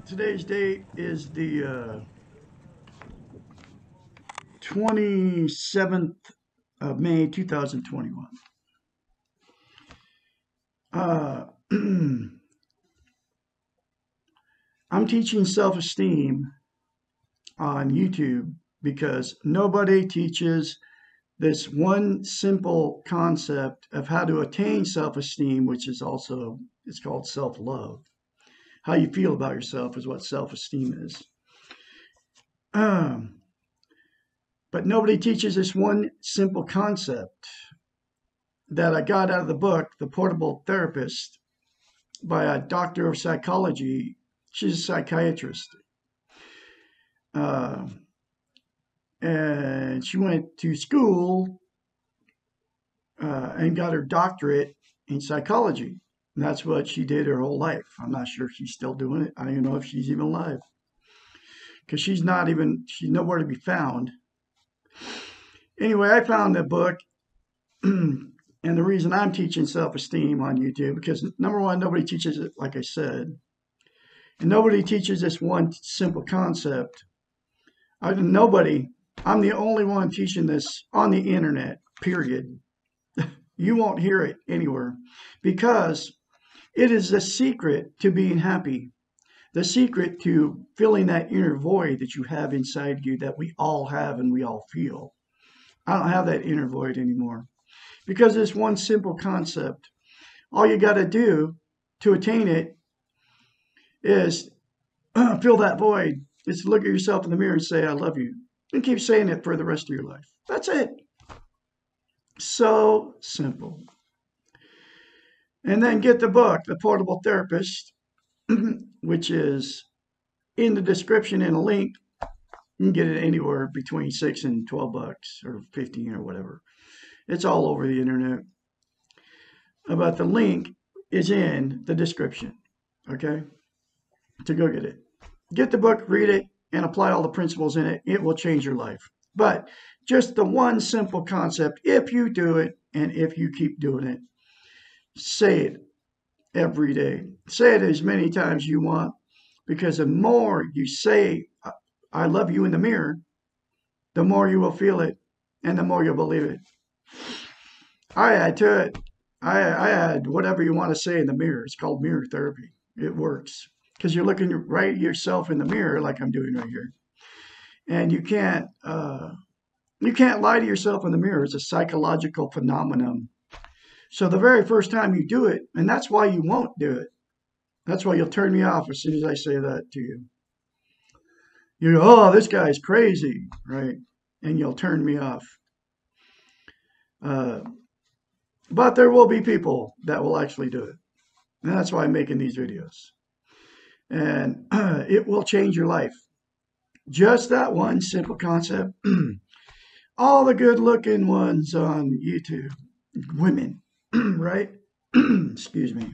Today's date is the 27th of May 2021. I'm teaching self-esteem on YouTube because nobody teaches this one simple concept of how to attain self-esteem, which is also, it's called self-love. How you feel about yourself is what self-esteem is. But nobody teaches this one simple concept that I got out of the book, The Portable Therapist, by a doctor of psychology. She's a psychiatrist. And she went to school and got her doctorate in psychology. And that's what she did her whole life. I'm not sure if she's still doing it. I don't even know if she's even alive. Because she's nowhere to be found. Anyway, I found the book. And the reason I'm teaching self-esteem on YouTube, because number one, nobody teaches it, like I said. And nobody teaches this one simple concept. I'm the only one teaching this on the internet, period. You won't hear it anywhere because it is the secret to being happy. The secret to filling that inner void that you have inside you that we all have and we all feel. I don't have that inner void anymore because it's one simple concept. All you got to do to attain it is fill that void. It's look at yourself in the mirror and say, I love you. And keep saying it for the rest of your life. That's it. So simple. And then get the book, The Portable Therapist, which is in the description in a link. You can get it anywhere between $6 and $12 or 15 or whatever. It's all over the internet. But the link is in the description, okay? To go get it. Get the book, read it, and apply all the principles in it. It will change your life. But just the one simple concept, if you do it and if you keep doing it, say it every day. Say it as many times you want, because the more you say, I love you in the mirror, the more you will feel it and the more you'll believe it. I add to it. I add whatever you want to say in the mirror. It's called mirror therapy. It works because you're looking right at yourself in the mirror, like I'm doing right here, and you can't lie to yourself in the mirror. It's a psychological phenomenon. So the very first time you do it, and that's why you won't do it. That's why you'll turn me off as soon as I say that to you. You go, oh, this guy's crazy, right? And you'll turn me off. Uh, but there will be people that will actually do it. And that's why I'm making these videos. And it will change your life. Just that one simple concept. All the good looking ones on YouTube, women, right? Excuse me.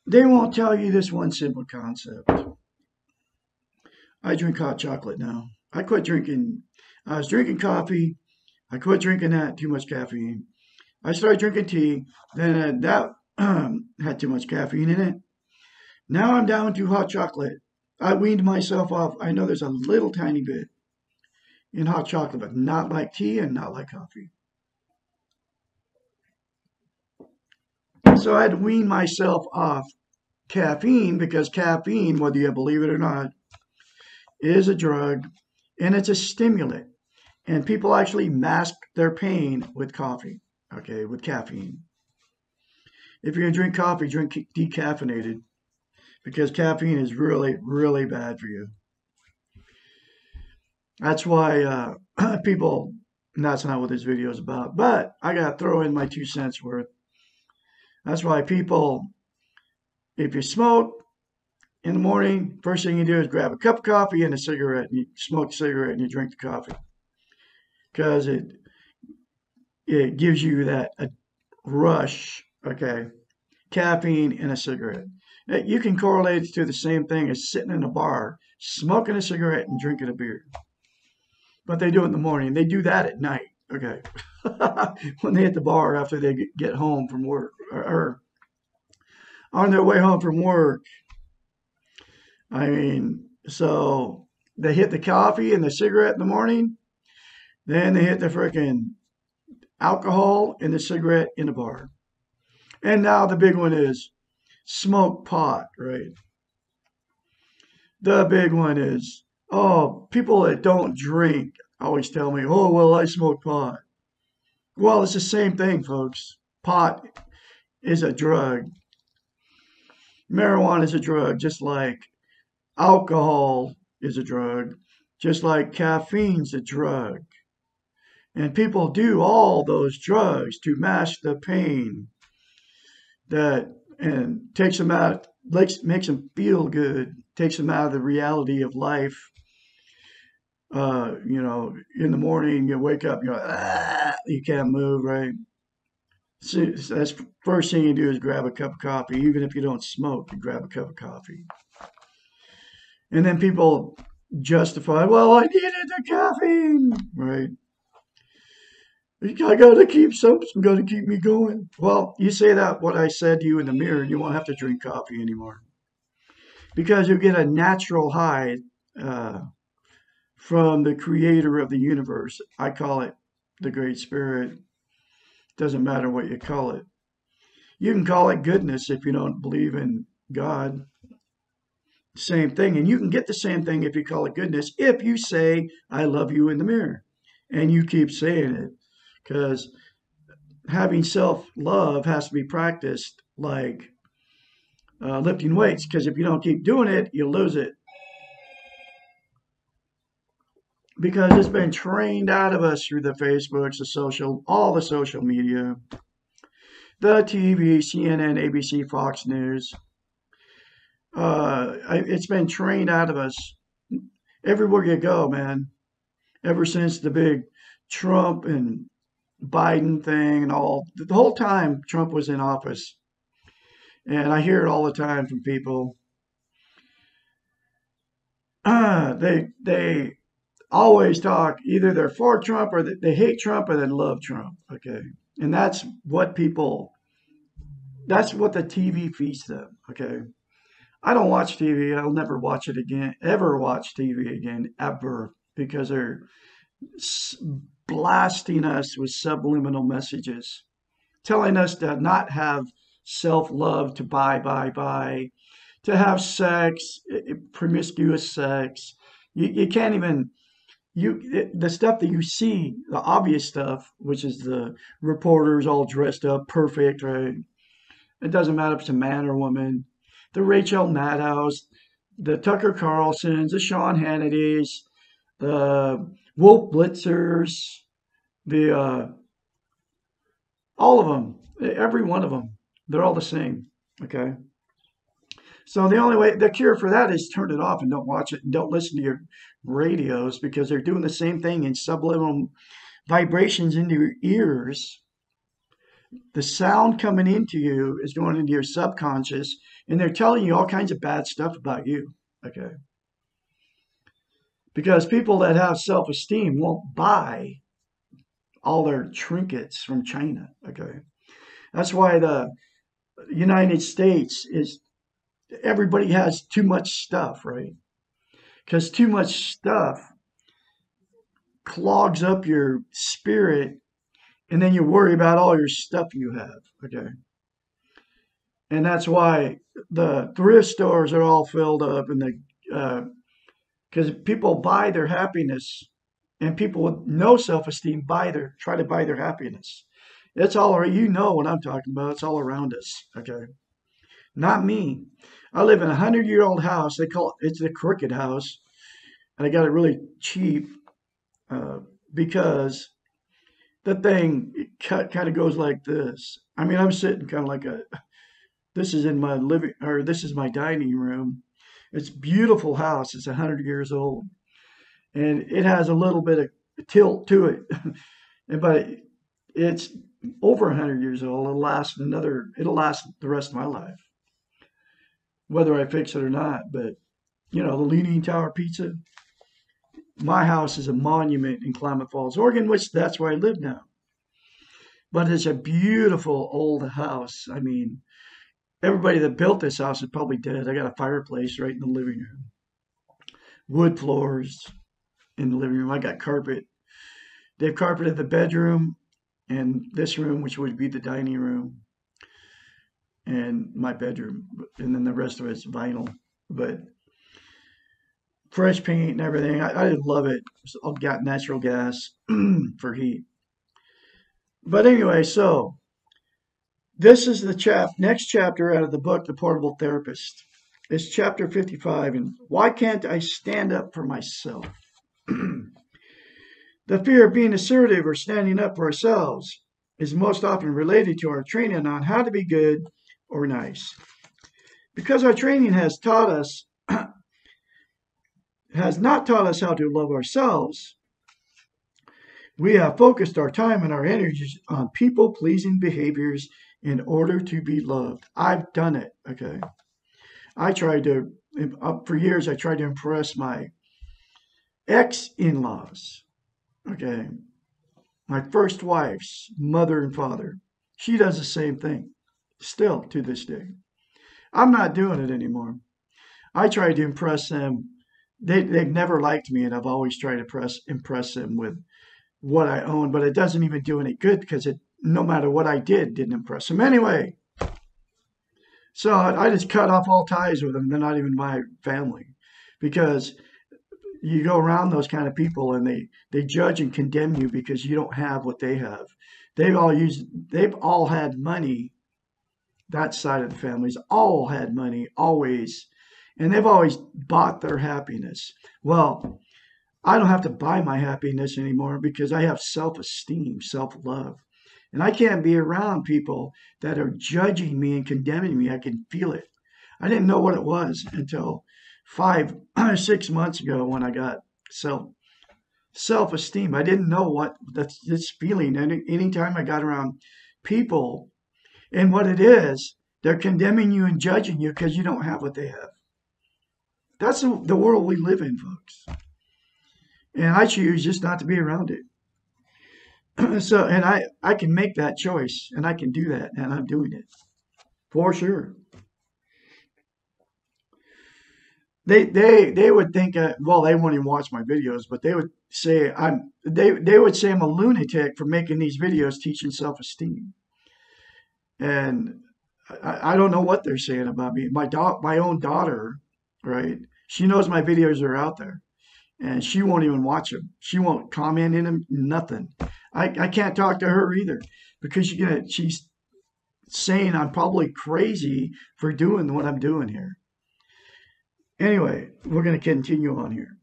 They won't tell you this one simple concept. I drink hot chocolate now. I quit drinking. I was drinking coffee. I quit drinking that, too much caffeine. I started drinking tea. Then that had too much caffeine in it. Now I'm down to hot chocolate. I weaned myself off. I know there's a little tiny bit in hot chocolate, but not like tea and not like coffee. So I had to wean myself off caffeine because caffeine, whether you believe it or not, is a drug and it's a stimulant. And people actually mask their pain with coffee, okay, with caffeine. If you're going to drink coffee, drink decaffeinated because caffeine is really, really bad for you. That's why people, and that's not what this video is about, but I got to throw in my 2 cents worth. That's why people, if you smoke in the morning, first thing you do is grab a cup of coffee and a cigarette, and you smoke a cigarette and you drink the coffee because it gives you that rush, okay, caffeine in a cigarette. You can correlate it to the same thing as sitting in a bar, smoking a cigarette and drinking a beer. But they do it in the morning. They do that at night, okay, when they hit the bar after they get home from work or on their way home from work. I mean, so they hit the coffee and the cigarette in the morning, then they hit the freaking alcohol and the cigarette in the bar. And now the big one is smoke pot, right? The big one is, oh, people that don't drink always tell me, oh, well, I smoke pot. Well, it's the same thing, folks. Pot is a drug. Marijuana is a drug, just like alcohol is a drug, just like caffeine's a drug. And people do all those drugs to mask the pain that and takes them out, makes them feel good, takes them out of the reality of life. In the morning you wake up, you can't move, right? So that's first thing you do is grab a cup of coffee. Even if you don't smoke, you grab a cup of coffee. And then people justify, well, I needed the caffeine, right? I got to keep something, got to keep me going. Well, you say that what I said to you in the mirror, you won't have to drink coffee anymore because you get a natural high from the creator of the universe. I call it the Great Spirit. Doesn't matter what you call it. You can call it goodness if you don't believe in God. Same thing. And you can get the same thing if you call it goodness if you say, I love you in the mirror. And you keep saying it. Because having self-love has to be practiced like lifting weights. Because if you don't keep doing it, you'll lose it. Because it's been trained out of us through the Facebooks, all the social media, the TV, CNN, ABC, Fox News. It's been trained out of us everywhere you go, man. Ever since the big Trump and Biden thing and all, the whole time Trump was in office. And I hear it all the time from people. they always talk either they're for Trump or they hate Trump or they love Trump. Okay, and that's what the TV feeds them. Okay, I don't watch TV. I'll never watch it again. Ever watch TV again? Ever? Because they're s- blasting us with subliminal messages, telling us to not have self love, to buy, to have sex, promiscuous sex. You can't even the stuff that you see, the obvious stuff, which is the reporters all dressed up perfect, right? It doesn't matter if it's a man or woman. The Rachel Maddows, the Tucker Carlsons, the Sean Hannitys, the Wolf Blitzers, the all of them, every one of them, they're all the same. Okay. So the only way, the cure for that is turn it off and don't watch it and don't listen to your radios because they're doing the same thing in subliminal vibrations into your ears. The sound coming into you is going into your subconscious and they're telling you all kinds of bad stuff about you. Okay. Because people that have self esteem won't buy all their trinkets from China. Okay. That's why the United States is everybody has too much stuff, right? Because too much stuff clogs up your spirit, and then you worry about all your stuff you have. Okay, and that's why the thrift stores are all filled up, and because people buy their happiness, and people with no self-esteem try to buy their happiness. It's all right. You know what I'm talking about. It's all around us. Okay, not me. I live in a 100-year-old house. They call it's the crooked house, and I got it really cheap uh, because the thing kind of goes like this. I mean, I'm sitting kind of like this is in my this is my dining room. It's a beautiful house. It's 100 years old, and it has a little bit of tilt to it, but it's over 100 years old. It'll last the rest of my life, whether I fix it or not. But the Leaning Tower Pizza. My house is a monument in Klamath Falls, Oregon, which that's where I live now. But it's a beautiful old house. I mean, everybody that built this house is probably dead. I got a fireplace right in the living room, wood floors in the living room. I got carpet. They've carpeted the bedroom and this room, which would be the dining room, and my bedroom. And then the rest of it's vinyl. But fresh paint and everything. I love it. I've got natural gas for heat. But anyway, so this is the next chapter out of the book, The Portable Therapist. It's chapter 55, and why can't I stand up for myself? The fear of being assertive or standing up for ourselves is most often related to our training on how to be good or nice. Because our training has not taught us how to love ourselves, we have focused our time and our energies on people-pleasing behaviors in order to be loved. I've done it, okay? For years, I tried to impress my ex-in-laws, okay? My first wife's mother and father. She does the same thing, still to this day. I'm not doing it anymore. I tried to impress them. They've never liked me, and I've always tried to impress them with what I own, but it doesn't even do any good because no matter what I didn't impress them. Anyway, so I just cut off all ties with them. They're not even my family because you go around those kind of people and they judge and condemn you because you don't have what they have. They've all had money. That side of the families all had money, always, and they've always bought their happiness. Well, I don't have to buy my happiness anymore because I have self-esteem, self-love. And I can't be around people that are judging me and condemning me. I can feel it. I didn't know what it was until 6 months ago when I got self-esteem. I didn't know what this feeling. And anytime I got around people and what it is, they're condemning you and judging you because you don't have what they have. That's the world we live in, folks. And I choose just not to be around it. So, and I can make that choice and I can do that and I'm doing it for sure. They would think, well, they won't even watch my videos, but they would say they would say I'm a lunatic for making these videos teaching self-esteem. And I don't know what they're saying about me. My own daughter, right? She knows my videos are out there and she won't even watch them. She won't comment in them, nothing. I can't talk to her either because she's saying I'm probably crazy for doing what I'm doing here. Anyway, we're going to continue on here.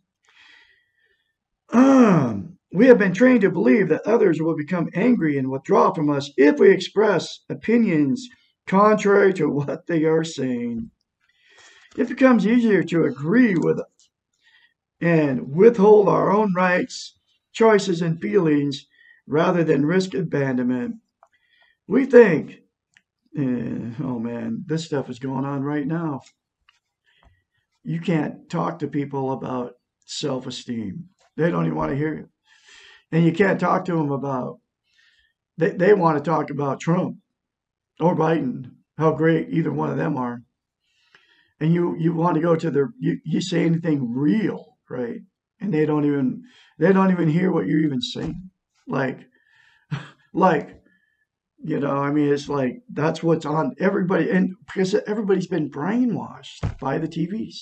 We have been trained to believe that others will become angry and withdraw from us if we express opinions contrary to what they are saying. It becomes easier to agree with and withhold our own rights, choices, and feelings rather than risk abandonment. We think, oh man, this stuff is going on right now. You can't talk to people about self esteem, they don't even want to hear it. And you can't talk to them about, they want to talk about Trump or Biden, how great either one of them are. And you want to go to you say anything real, right? And they don't even hear what you're even saying. Like, like, I mean, it's like that's what's on everybody. And because everybody's been brainwashed by the TVs.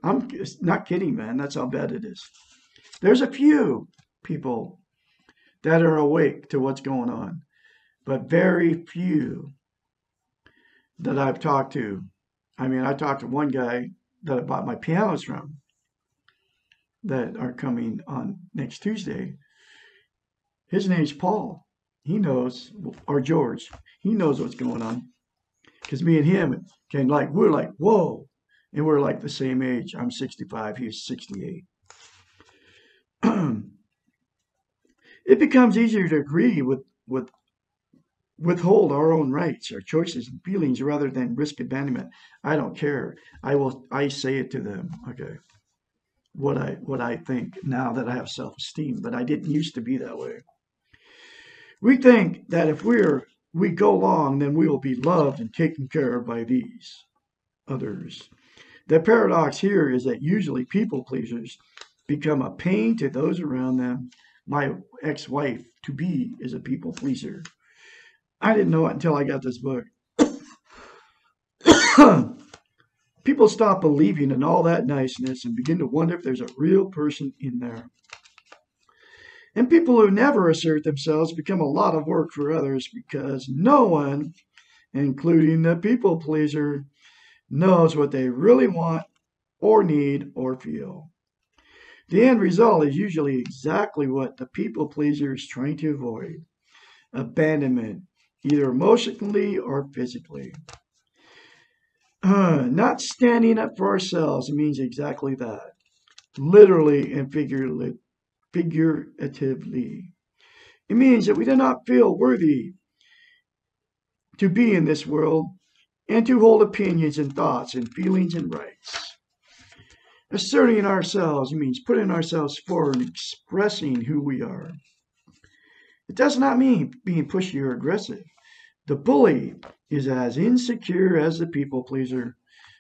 I'm not kidding, man. That's how bad it is. There's a few people that are awake to what's going on, but very few that I've talked to. I mean, I talked to one guy that I bought my pianos from that are coming on next Tuesday. His name's Paul. He knows, or George. He knows what's going on. Because me and him we're like, whoa. And we're like the same age. I'm 65, he's 68. It becomes easier to agree with withhold our own rights, our choices and feelings rather than risk abandonment. I don't care. I say it to them, okay, what I think now that I have self-esteem, but I didn't used to be that way. We think that if we go along, then we will be loved and taken care of by these others. The paradox here is that usually people pleasers become a pain to those around them. My ex-wife to be is a people pleaser. I didn't know it until I got this book. People stop believing in all that niceness and begin to wonder if there's a real person in there. And people who never assert themselves become a lot of work for others because no one, including the people pleaser, knows what they really want or need or feel. The end result is usually exactly what the people pleaser is trying to avoid: abandonment, either emotionally or physically. Not standing up for ourselves means exactly that, literally and figuratively. It means that we do not feel worthy to be in this world and to hold opinions and thoughts and feelings and rights. Asserting ourselves means putting ourselves forward and expressing who we are. It does not mean being pushy or aggressive. The bully is as insecure as the people pleaser.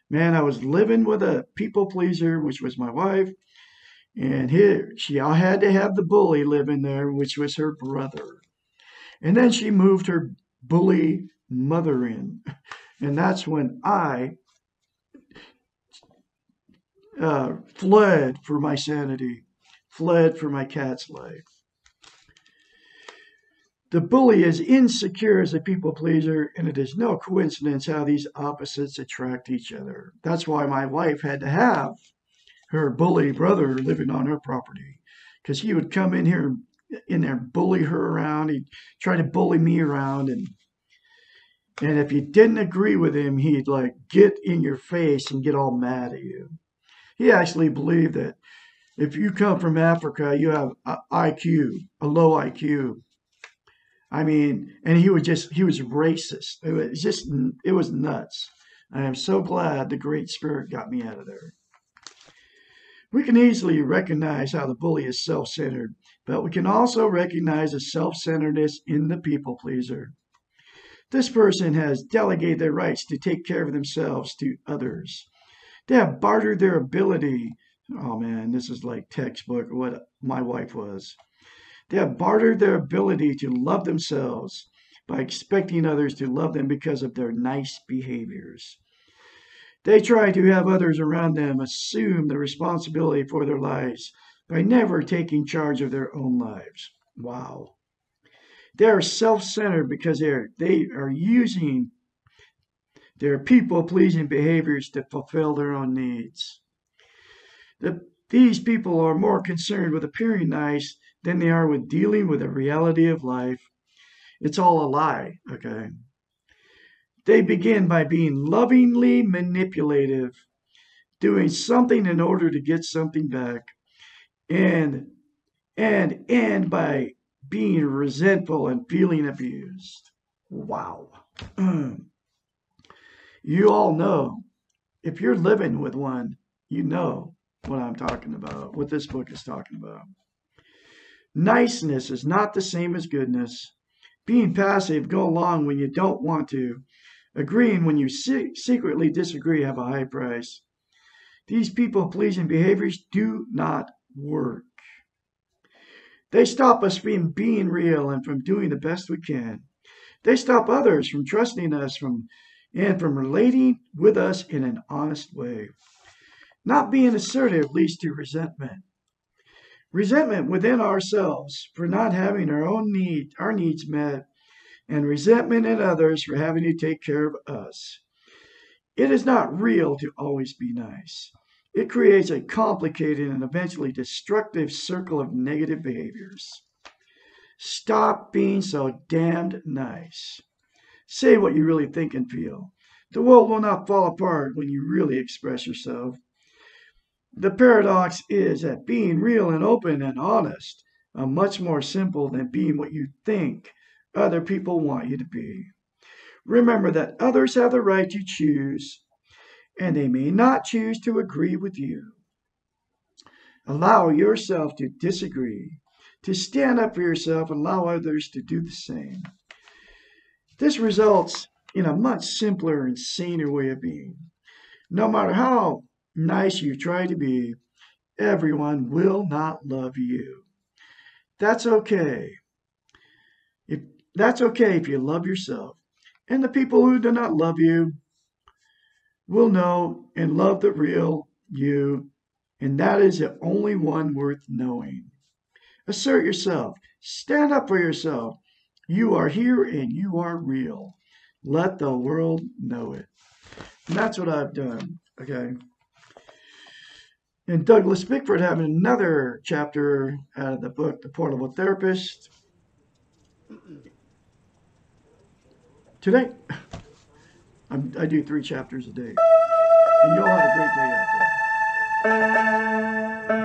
Man, I was living with a people pleaser, which was my wife, and she had to have the bully living there, which was her brother. And then she moved her bully mother in. And that's when I fled for my sanity, fled for my cat's life. The bully is insecure as a people pleaser, and it is no coincidence how these opposites attract each other. That's why my wife had to have her bully brother living on her property, because he would come in there, bully her around. He'd try to bully me around, and if you didn't agree with him, he'd like get in your face and get all mad at you. He actually believed that if you come from Africa, you have a low IQ. I mean, and he was racist. It was nuts. I am so glad the Great Spirit got me out of there. We can easily recognize how the bully is self-centered, but we can also recognize the self-centeredness in the people pleaser. This person has delegated their rights to take care of themselves to others. They have bartered their ability. Oh man, this is like textbook what my wife was. They have bartered their ability to love themselves by expecting others to love them because of their nice behaviors. They try to have others around them assume the responsibility for their lives by never taking charge of their own lives. Wow. They are self-centered because they are using their people-pleasing behaviors to fulfill their own needs. These people are more concerned with appearing nice than they are with dealing with the reality of life. It's all a lie, okay? They begin by being lovingly manipulative, doing something in order to get something back, and end by being resentful and feeling abused. Wow. You all know, if you're living with one, you know what I'm talking about, what this book is talking about. Niceness is not the same as goodness. Being passive, go along when you don't want to. Agreeing when you secretly disagree have a high price. These people-pleasing behaviors do not work. They stop us from being real and from doing the best we can. They stop others from trusting us and from relating with us in an honest way. Not being assertive leads to resentment. Resentment within ourselves for not having our needs met, and resentment in others for having to take care of us. It is not real to always be nice. It creates a complicated and eventually destructive circle of negative behaviors. Stop being so damned nice. Say what you really think and feel. The world will not fall apart when you really express yourself. The paradox is that being real and open and honest are much more simple than being what you think other people want you to be. Remember that others have the right to choose, and they may not choose to agree with you. Allow yourself to disagree, to stand up for yourself, and allow others to do the same. This results in a much simpler and saner way of being. No matter how nice you try to be, everyone will not love you. That's okay. That's okay if you love yourself. And the people who do not love you will know and love the real you, and that is the only one worth knowing. Assert yourself. Stand up for yourself. You are here and you are real. Let the world know it. And that's what I've done. Okay. And Douglas Bickford having another chapter out of the book, The Portable Therapist. Today, I do 3 chapters a day. And you all have a great day out there.